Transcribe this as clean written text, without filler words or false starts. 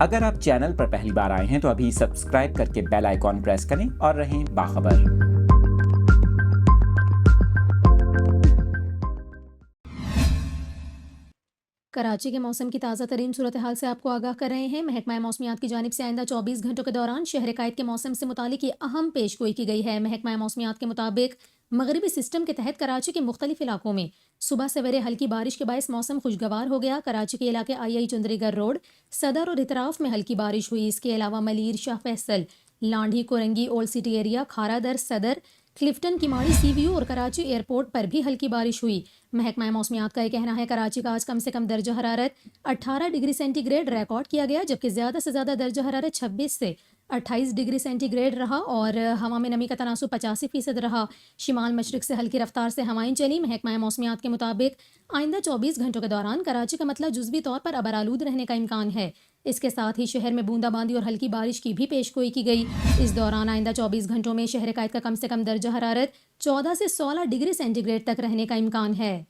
اگر آپ چینل پر پہلی بار آئے ہیں تو ابھی سبسکرائب کر کے بیل آئیکن پریس کریں اور رہیں باخبر۔ کراچی کے موسم کی تازہ ترین صورتحال سے آپ کو آگاہ کر رہے ہیں۔ محکمہ موسمیات کی جانب سے آئندہ 24 گھنٹوں کے دوران شہر قائد کے موسم سے متعلق یہ اہم پیش گوئی کی گئی ہے۔ محکمہ موسمیات کے مطابق مغربی سسٹم کے تحت کراچی کے مختلف علاقوں میں صبح سویرے ہلکی بارش کے باعث موسم خوشگوار ہو گیا۔ کراچی کے علاقے آئی چندری گر روڈ، صدر اور اطراف میں ہلکی بارش ہوئی۔ اس کے علاوہ Malir, Shah Faisal, Landhi, Korangi, old city area, Kharadar, Saddar, Clifton, کماڑی، سی ویو اور کراچی ایئرپورٹ پر بھی ہلکی بارش ہوئی۔ محکمہ موسمیات کا یہ کہنا ہے کراچی کا آج کم سے کم درجہ حرارت 18 ڈگری سینٹی گریڈ ریکارڈ کیا گیا، جبکہ زیادہ سے زیادہ درجہ حرارت 26 سے 28 ڈگری سینٹی گریڈ رہا اور ہوا میں نمی کا تناسب 85% رہا۔ شمال مشرق سے ہلکی رفتار سے ہوائیں چلی۔ محکمہ موسمیات کے مطابق آئندہ 24 گھنٹوں کے دوران کراچی کا مطلع جزوی طور پر ابرآلود رہنے کا امکان ہے۔ اس کے ساتھ ہی شہر میں بوندا باندی اور ہلکی بارش کی بھی پیش گوئی کی گئی۔ اس دوران آئندہ 24 گھنٹوں میں شہر قائد کا کم سے کم درجہ حرارت 14 سے 16 ڈگری سینٹی گریڈ تک رہنے کا امکان ہے۔